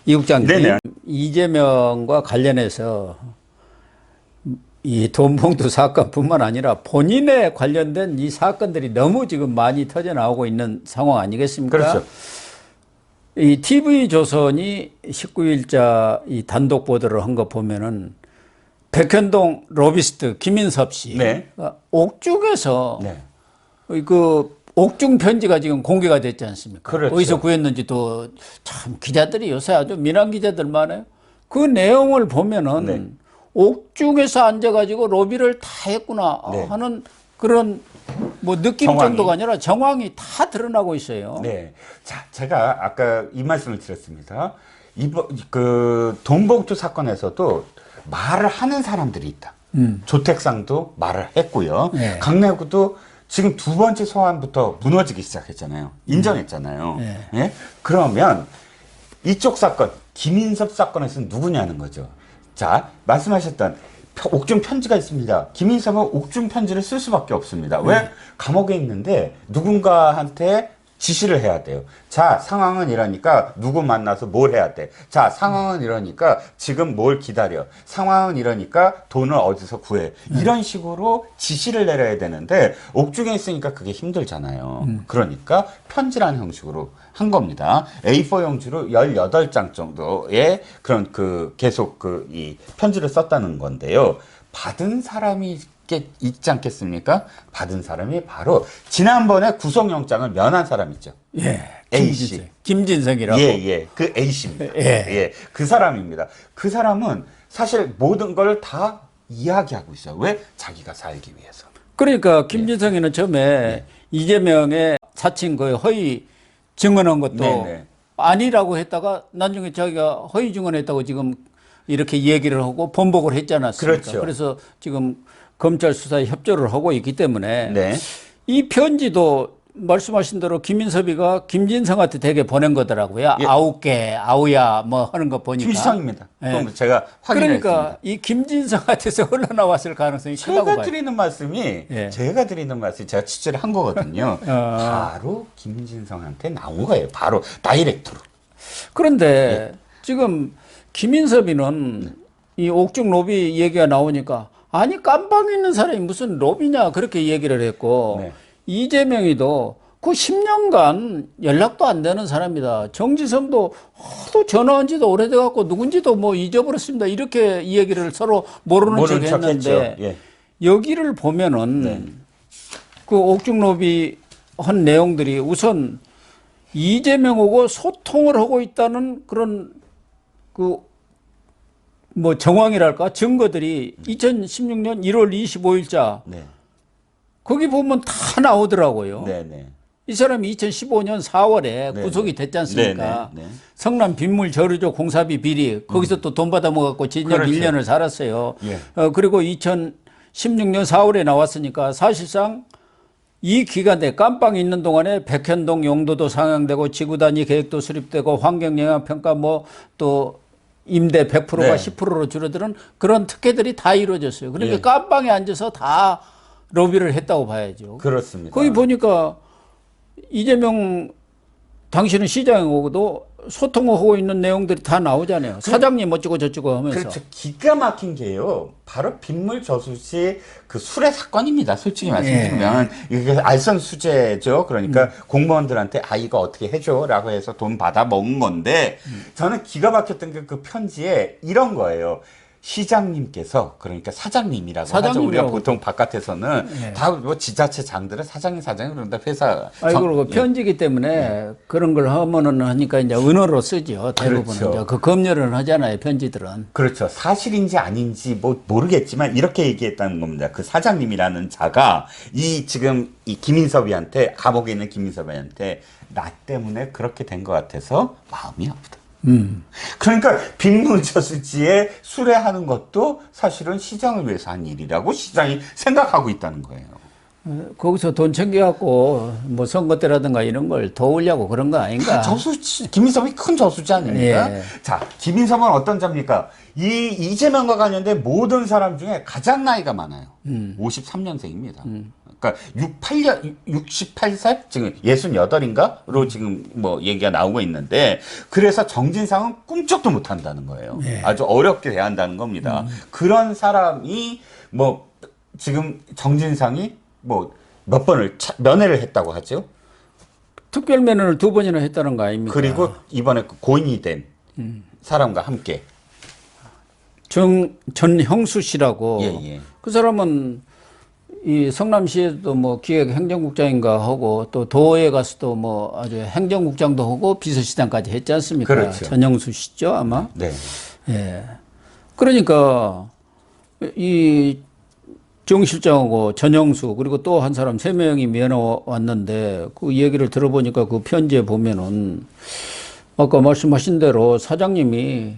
이 국장님, 네네. 이재명과 관련해서 이 돈봉투 사건뿐만 아니라 본인에 관련된 이 사건들이 너무 지금 많이 터져 나오고 있는 상황 아니겠습니까? 그렇죠. 이 TV조선이 19일자 이 단독 보도를 한 거 보면은 백현동 로비스트 김인섭 씨 네. 옥중에서 네. 그 옥중 편지가 지금 공개가 됐지 않습니까? 그렇죠. 어디서 구했는지도 참 기자들이 요새 아주 민한 기자들 많아요. 그 내용을 보면은 네. 옥중에서 앉아가지고 로비를 다 했구나 네. 하는 그런 뭐 느낌 정황이. 정도가 아니라 정황이 다 드러나고 있어요. 네. 자, 제가 아까 이 말씀을 드렸습니다. 이번 그 돈봉투 사건에서도 말을 하는 사람들이 있다. 조택상도 말을 했고요. 네. 강내구도 지금 두 번째 소환부터 무너지기 시작했잖아요. 인정했잖아요. 네. 예? 그러면 이쪽 사건, 김인섭 사건에서는 누구냐는 거죠. 자, 말씀하셨던 옥중 편지가 있습니다. 김인섭은 옥중 편지를 쓸 수밖에 없습니다. 왜? 감옥에 있는데 누군가한테 지시를 해야 돼요. 자, 상황은 이러니까 누구 만나서 뭘 해야 돼. 자, 상황은 이러니까 지금 뭘 기다려. 상황은 이러니까 돈을 어디서 구해. 이런 식으로 지시를 내려야 되는데 옥중에 있으니까 그게 힘들잖아요. 그러니까 편지라는 형식으로 한 겁니다. A4 용지로 18장 정도의 그런 계속 이 편지를 썼다는 건데요. 받은 사람이 있지 않겠습니까? 받은 사람이 바로 지난번에 구속영장을 면한 사람 있죠. 예. A씨. 김진성이라고. 예. 그 A씨입니다. 예. 예. 그 사람입니다. 그 사람은 사실 모든 걸 다 이야기하고 있어요. 왜? 자기가 살기 위해서. 그러니까 김진성이는 처음에 이재명의 사칭 그 허위 증언한 것도 네네. 아니라고 했다가 나중에 자기가 허위 증언했다고 지금 이렇게 얘기를 하고 번복을 했지 않았습니까? 그렇죠. 그래서 지금 검찰 수사에 협조를 하고 있기 때문에 네. 이 편지도 말씀하신 대로 김인섭이가 김진성한테 되게 보낸 거더라고요. 예. 아우께 아우야 뭐 하는 거 보니까. 김시성입니다. 예. 또 제가 확인했습니다. 그러니까 이 김진성한테서 흘러나왔을 가능성이 크다고 제가 봐요. 드리는 말씀이 예. 제가 취재를 한 거거든요. 바로 김진성한테 나온 거예요. 바로 다이렉트로. 그런데 지금 김인섭이는 이 옥중 로비 얘기가 나오니까 아니 깜빵 있는 사람이 무슨 로비냐 그렇게 얘기를 했고 네. 이재명이도 그 10년간 연락도 안 되는 사람이다. 정지성도 하도 전화한 지도 오래돼 갖고 누군지도 뭐 잊어버렸습니다. 이렇게 이 얘기를 서로 모르는 척 했는데 예. 여기를 보면은 그 옥중 로비 한 내용들이 우선 이재명하고 소통을 하고 있다는 그런 뭐 정황이랄까 증거들이 2016년 1월 25일자 네. 거기 보면 다 나오더라고요. 네네. 이 사람이 2015년 4월에 네. 구속이 됐지 않습니까? 네. 성남 빈물 저류조 공사비 비리 거기서 또 돈 받아 먹었고 징역 그렇죠. 1년을 살았어요. 예. 그리고 2016년 4월에 나왔으니까 사실상 이 기간에 깜빵 있는 동안에 백현동 용도도 상향되고 지구 단위 계획도 수립되고 환경영향평가 뭐 또 임대 100%가 네. 10%로 줄어드는 그런 특혜들이 다 이루어졌어요. 그러니까 예. 깜빵에 앉아서 다 로비를 했다고 봐야죠. 그렇습니다. 거기 보니까 이재명 당신은 시장하고도 소통하고 있는 내용들이 다 나오잖아요. 사장님 어쩌고 저쩌고 하면서. 그렇죠. 기가 막힌 게요. 바로 빗물 저수지 그 수뢰 사건입니다. 솔직히 말씀드리면 이게 알선 수재죠. 그러니까 공무원들한테 이거 어떻게 해줘라고 해서 돈 받아 먹은 건데 저는 기가 막혔던 게 그 편지에 이런 거예요. 시장님께서 그러니까 사장님이라고 하죠. 우리가 보통 바깥에서는 다 뭐 지자체 장들은 사장님 그런다 회사. 그리고 편지기 때문에 그런 걸 하면은 하니까 이제 은어로 쓰죠. 대부분은 그렇죠. 이제 그 검열은 하잖아요. 편지들은. 그렇죠. 사실인지 아닌지 뭐 모르겠지만 이렇게 얘기했다는 겁니다. 그 사장님이라는 자가 지금 이 김인섭이한테 감옥에 있는 김인섭이한테 나 때문에 그렇게 된 것 같아서 마음이 아프다. 그러니까 빗물저수지에 수레하는 것도 사실은 시장을 위해서 한 일이라고 시장이 생각하고 있다는 거예요. 거기서 돈 챙겨갖고 뭐 선거 때라든가 이런 걸 도우려고 그런 거 아닌가? 김인섭이 큰 저수지 아닙니까? 예. 자, 김인섭은 어떤 자입니까? 이재명과 관련된 모든 사람 중에 가장 나이가 많아요. 53년생입니다. 그러니까 68살 지금 68인가로 지금 뭐 얘기가 나오고 있는데 그래서 정진상은 꿈쩍도 못 한다는 거예요. 네. 아주 어렵게 대한다는 겁니다. 그런 사람이 뭐 지금 정진상이 뭐 몇 번을 면회를 했다고 하죠. 특별 면허를 2번이나 했다는 거 아닙니까? 그리고 이번에 그 고인이 된 사람과 함께 전형수 씨라고 예. 그 사람은 이 성남시에도 뭐 기획행정국장인가 하고 또 도에 가서도 뭐 아주 행정국장도 하고 비서실장까지 했지 않습니까? 그렇죠. 전형수 씨죠 아마. 네. 예. 그러니까 이 정 실장하고 전형수 그리고 또 한 사람 3명이 면허 왔는데 그 얘기를 들어보니까 그 편지에 보면은 아까 말씀하신 대로 사장님이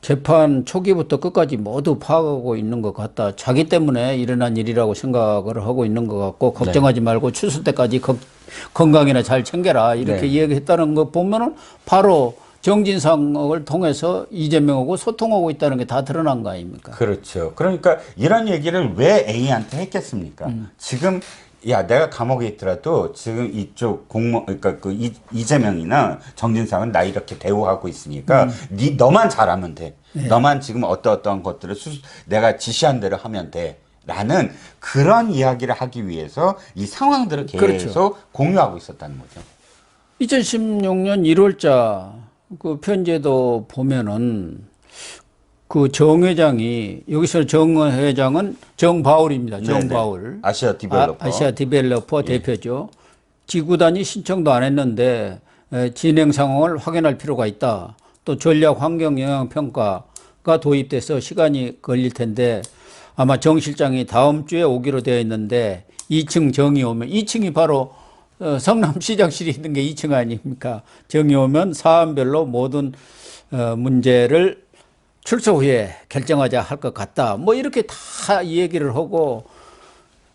재판 초기부터 끝까지 모두 파악하고 있는 것 같다. 자기 때문에 일어난 일이라고 생각을 하고 있는 것 같고 걱정하지 말고 추수 때까지 건강이나 잘 챙겨라 이렇게 얘기했다는 거 보면은 바로 정진상을 통해서 이재명하고 소통하고 있다는 게 다 드러난 거 아닙니까? 그렇죠. 그러니까 이런 얘기를 왜 A한테 했겠습니까? 지금 야 내가 감옥에 있더라도 지금 이쪽 공무원 그러니까 그 이재명이나 정진상은 나 이렇게 대우하고 있으니까 너만 잘하면 돼. 너만 지금 어떠한 것들을 내가 지시한 대로 하면 돼. 라는 그런 이야기를 하기 위해서 이 상황들을 계속 그렇죠. 공유하고 있었다는 거죠. 2016년 1월자 그 편지에도 보면은 그 정 회장이 여기서 정 회장은 정바울입니다. 정바울. 아시아 디벨로퍼. 아시아 디벨로퍼 대표죠. 지구단이 신청도 안 했는데 진행 상황을 확인할 필요가 있다. 또 전략 환경 영향 평가가 도입돼서 시간이 걸릴 텐데 아마 정 실장이 다음 주에 오기로 되어 있는데 2층 정이 오면 2층이 바로 성남시장실이 있는 게 2층 아닙니까? 정이 오면 사안별로 모든 문제를 출소 후에 결정하자 할 것 같다. 뭐 이렇게 다 이 얘기를 하고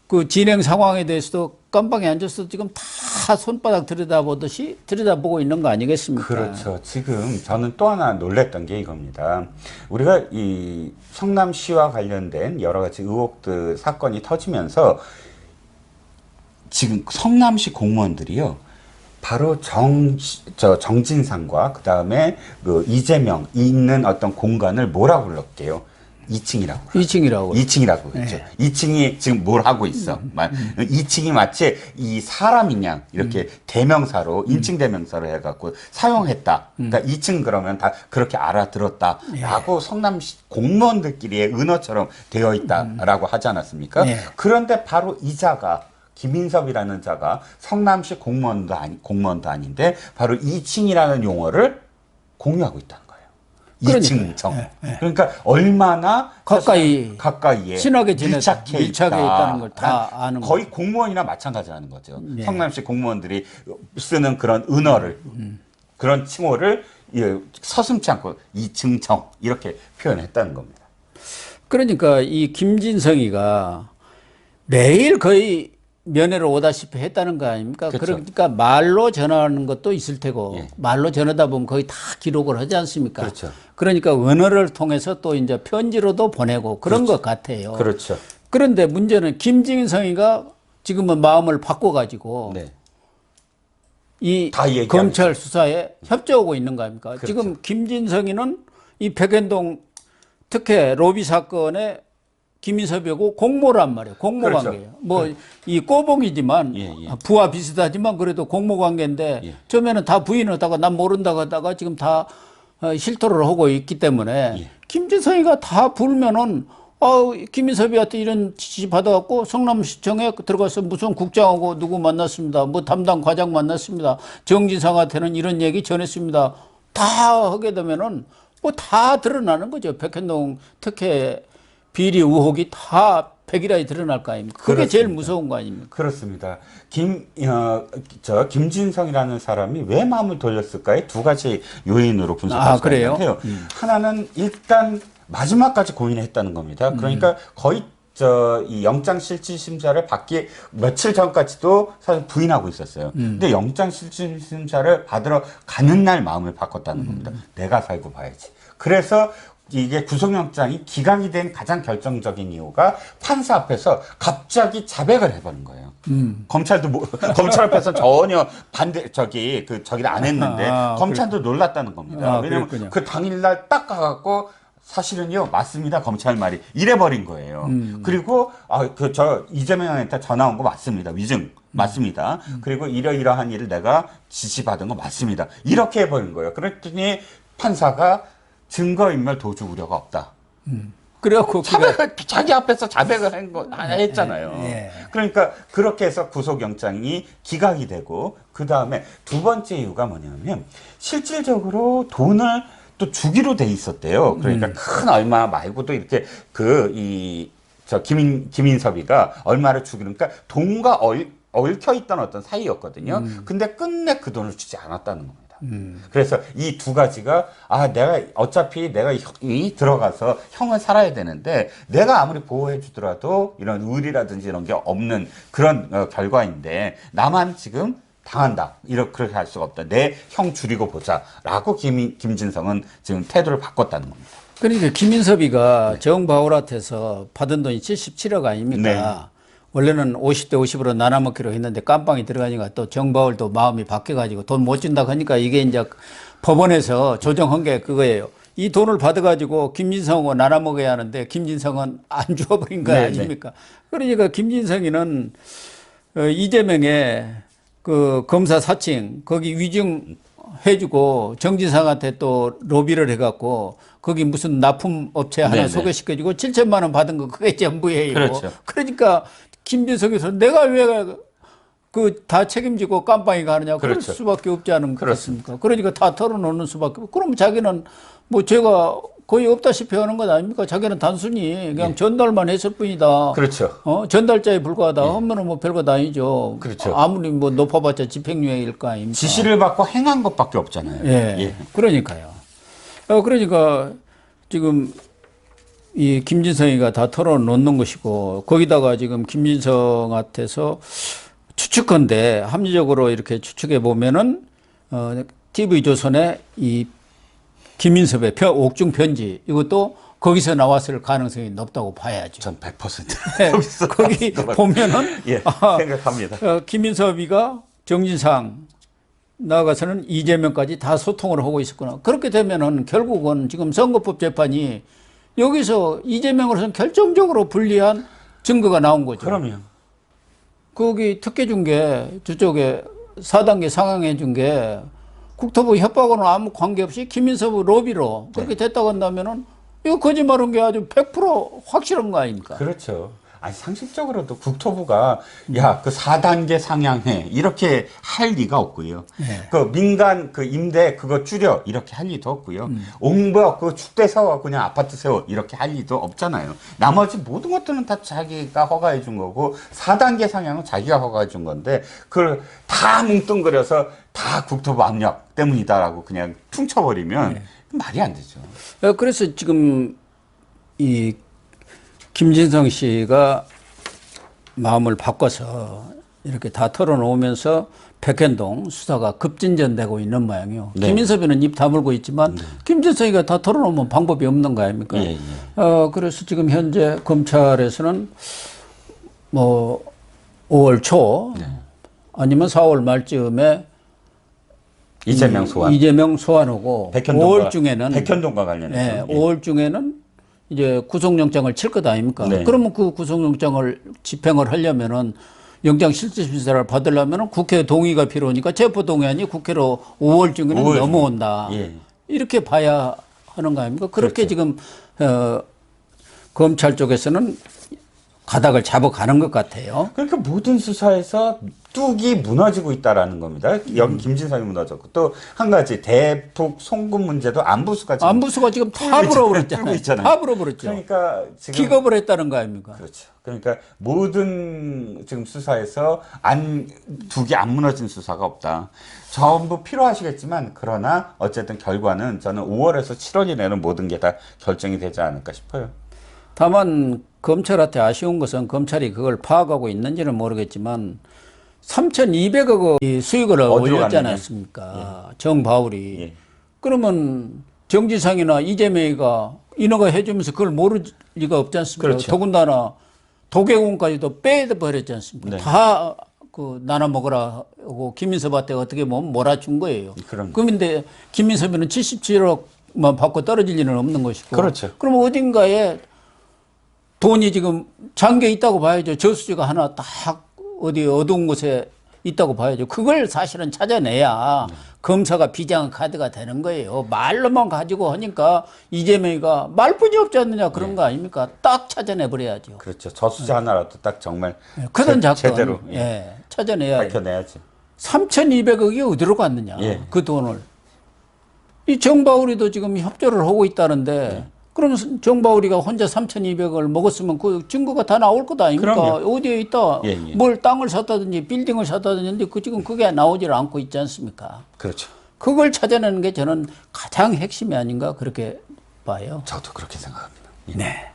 그 진행 상황에 대해서도 깜방에 앉아서 지금 다 손바닥 들여다보듯이 들여다보고 있는 거 아니겠습니까? 그렇죠. 지금 저는 또 하나 놀랬던 게 이겁니다. 우리가 이 성남시와 관련된 여러 가지 의혹들 사건이 터지면서 지금 성남시 공무원들이요. 바로 정진상과 그 다음에 그 이재명 있는 어떤 공간을 뭐라고 불렀게요? 2층이라고. 2층이라고. 2층이라고 그랬죠. 네. 2층이 지금 뭘 하고 있어. 2층이 마치 이 사람인 양 이렇게 대명사로 인칭 대명사로 해갖고 사용했다. 그러니까 2층 그러면 다 그렇게 알아들었다라고 성남시 공무원들끼리의 은어처럼 되어 있다라고 하지 않았습니까? 네. 그런데 바로 이 자가 김인섭이라는 자가 성남시 공무원도 아닌데 바로 2층이라는 용어를 공유하고 있다는 거예요. 2층 정. 그러니까 얼마나 가까이에 친하게 밀착해 있다는 걸 다 아는 거의 공무원이나 마찬가지라는 거죠. 성남시 공무원들이 쓰는 그런 은어를 그런 칭호를 서슴지 않고 2층 정 이렇게 표현했다는 겁니다. 그러니까 이 김진성이가 매일 거의 면회를 오다시피 했다는 거 아닙니까? 그렇죠. 그러니까 말로 전화하는 것도 있을 테고 말로 전하다 보면 거의 다 기록을 하지 않습니까? 그렇죠. 그러니까 언어를 통해서 또 이제 편지로도 보내고 그런 것 같아요. 그렇죠. 그런데 문제는 김진성이가 지금은 마음을 바꿔가지고 이 검찰 수사에 협조하고 있는 거 아닙니까? 그렇죠. 지금 김진성이는 이 백현동 특혜 로비 사건에 김인섭이하고 공모란 말이에요. 공모 그렇죠. 관계예요. 뭐 이 꼬봉이지만 부하 비슷하지만 그래도 공모 관계인데 처음에는 다 부인하다가 난 모른다고 하다가 지금 다 실토를 하고 있기 때문에 김진성이가 다 불면은 김인섭이한테 이런 지시 받아갖고 성남시청에 들어가서 무슨 국장하고 누구 만났습니다. 뭐 담당 과장 만났습니다. 정진상한테는 이런 얘기 전했습니다. 다 하게 되면은 뭐 다 드러나는 거죠. 백현동 특혜 비리 의혹이 다 백일하에 드러날 거 아닙니까? 그게 그렇습니다. 제일 무서운 거 아닙니까? 그렇습니다. 김진성이라는 사람이 왜 마음을 돌렸을까에 두 가지 요인으로 분석할 수가 있는데요. 하나는 일단 마지막까지 고민을 했다는 겁니다. 그러니까 거의 이 영장실질심사를 받기 며칠 전까지도 사실 부인하고 있었어요. 근데 영장실질심사를 받으러 가는 날 마음을 바꿨다는 겁니다. 내가 살고 봐야지. 그래서 이게 구속영장이 기각이 된 가장 결정적인 이유가 판사 앞에서 갑자기 자백을 해버린 거예요. 검찰도 검찰 앞에서 전혀 저기를 안 했는데 검찰도 놀랐다는 겁니다. 왜냐면 그랬군요. 그 당일날 딱 가갖고 사실은요 맞습니다 검찰 말이 이래버린 거예요. 그리고 저 이재명한테 전화 온 거 맞습니다. 위증 맞습니다. 그리고 이러이러한 일을 내가 지시받은 거 맞습니다. 이렇게 해버린 거예요. 그랬더니 판사가 증거인멸 도주 우려가 없다. 그래갖고 자기 앞에서 자백을 했잖아요. 예. 그러니까 그렇게 해서 구속영장이 기각이 되고 그 다음에 두 번째 이유가 뭐냐면 실질적으로 돈을 또 주기로 돼 있었대요. 그러니까 큰 얼마 말고도 이렇게 김인섭이가 얼마를 주기로 그러니까 돈과 얽혀 있던 어떤 사이였거든요. 근데 끝내 그 돈을 주지 않았다는 겁니다. 그래서 이 두 가지가 내가 어차피 내가 들어가서 형을 살아야 되는데 내가 아무리 보호해 주더라도 이런 의리라든지 이런 게 없는 그런 결과인데 나만 지금 당한다. 그렇게 할 수가 없다. 내 형 줄이고 보자라고 김진성은 지금 태도를 바꿨다는 겁니다. 그러니까 김인섭이가 정바울한테서 받은 돈이 77억 아닙니까? 원래는 50대 50으로 나눠먹기로 했는데 깜빵이 들어가니까 또 정바울도 마음이 바뀌어가지고 돈 못 준다 하니까 이게 이제 법원에서 조정한 게 그거예요. 이 돈을 받아가지고 김진성하고 나눠먹어야 하는데 김진성은 안 주어버린 거 아닙니까? 그러니까 김진성이는 이재명의 그 검사 사칭 거기 위증해주고 정진상한테 또 로비를 해갖고 거기 무슨 납품 업체 하나 소개시켜주고 7천만 원 받은 거 그게 전부예요. 그렇죠. 그러니까 김진성에서 내가 왜 그 다 책임지고 깜빵이 가느냐 그럴 수밖에 없지 않습니까? 그러니까 다 털어놓는 수밖에 없고 그럼 자기는 뭐 죄가 거의 없다시피 하는 것 아닙니까? 자기는 단순히 그냥 전달만 했을 뿐이다. 그렇죠. 전달자에 불과하다 하면은 뭐 별거 다 아니죠. 그렇죠. 아무리 뭐 높아봤자 집행유예일 거 아닙니까? 지시를 받고 행한 것밖에 없잖아요. 예. 그러니까요. 그러니까 지금 이 김진성이가 다 털어놓는 것이고 거기다가 지금 김진성한테서 추측컨대 합리적으로 이렇게 추측해 보면은 TV조선의 이 김인섭의 옥중 편지 이것도 거기서 나왔을 가능성이 높다고 봐야죠. 전 100% 거기 보면은 생각합니다. 김인섭이가 정진상 나아가서는 이재명까지 다 소통을 하고 있었구나. 그렇게 되면은 결국은 지금 선거법 재판이 여기서 이재명으로서는 결정적으로 불리한 증거가 나온 거죠. 그럼요. 거기 특혜 준 게 저쪽에 4단계 상향해 준 게 국토부 협박으로는 아무 관계없이 김인섭 로비로 그렇게 됐다고 한다면은 이거 거짓말한 게 아주 100% 확실한 거 아닙니까? 그렇죠. 아니 상식적으로도 국토부가 그 4단계 상향해 이렇게 할 리가 없고요. 그 민간 그 임대 그거 줄여 이렇게 할 리도 없고요. 옹벽 그 축대 세워 그냥 아파트 세워 이렇게 할 리도 없잖아요. 나머지 모든 것들은 다 자기가 허가해 준 거고 4단계 상향은 자기가 허가해 준 건데 그걸 다 뭉뚱그려서 다 국토부 압력 때문이다라고 그냥 퉁쳐버리면 말이 안 되죠. 그래서 지금 이 김진성 씨가 마음을 바꿔서 이렇게 다 털어놓으면서 백현동 수사가 급진전되고 있는 모양이요. 김인섭이는 입 다물고 있지만 김진성이가 다 털어놓으면 방법이 없는 거 아닙니까? 그래서 지금 현재 검찰에서는 뭐 5월 초 아니면 4월 말쯤에 이재명 소환하고 5월 중에는 백현동과 관련해서 5월 중에는 이제 구속영장을 칠 것 아닙니까? 그러면 그 구속영장을 집행을 하려면은 영장 실질심사를 받으려면은 국회 동의가 필요하니까 체포동의안이 국회로 5월 중에는 넘어온다. 이렇게 봐야 하는 거 아닙니까? 그렇게 지금 검찰 쪽에서는 가닥을 잡아가는 것 같아요. 그러니까 모든 수사에서 뚝이 무너지고 있다라는 겁니다. 여기 김진성이 무너졌고 또 한 가지 대북 송금 문제도 안부수가 지금 다 불어버렸잖아요. 다 불어버렸죠. 그러니까 지금 기겁을 했다는 거 아닙니까? 그렇죠. 그러니까 모든 지금 수사에서 뚝이 안 무너진 수사가 없다. 전부 필요하시겠지만 그러나 어쨌든 결과는 저는 5월에서 7월 이내는 모든 게 다 결정이 되지 않을까 싶어요. 다만 검찰한테 아쉬운 것은 검찰이 그걸 파악하고 있는지는 모르겠지만 3,200억 원 수익을 올렸지 않았습니까? 정바울이. 그러면 정지상이나 이재명이가 인허가 해주면서 그걸 모를 리가 없지 않습니까? 더군다나 도개공까지도 빼버렸지 않습니까? 네. 다 그 나눠 먹으라 하고 김인섭한테 어떻게 보면 몰아준 거예요. 그런데 김인섭이는 77억만 받고 떨어질 일은 없는 것이고. 그렇죠. 그럼 어딘가에 돈이 지금 잠겨 있다고 봐야죠. 저수지가 하나 딱 어디 어두운 곳에 있다고 봐야죠. 그걸 사실은 찾아내야 검사가 비장한 카드가 되는 거예요. 말로만 가지고 하니까 이재명이가 말뿐이 없지 않느냐 그런 거 아닙니까? 딱 찾아내버려야죠. 그렇죠. 저수지 하나라도 딱 정말 그런 작전 제대로 찾아내야 밝혀내야지. 3,200억이 어디로 갔느냐 그 돈을. 이 정바울이도 지금 협조를 하고 있다는데 그러면 정바울이가 혼자 3,200억을 먹었으면 그 증거가 다 나올 것 아닙니까? 그럼요. 어디에 있다. 예. 뭘 땅을 샀다든지 빌딩을 샀다든지 근데 지금 그게 나오질 않고 있지 않습니까? 그렇죠. 그걸 찾아내는 게 저는 가장 핵심이 아닌가 그렇게 봐요. 저도 그렇게 생각합니다. 네.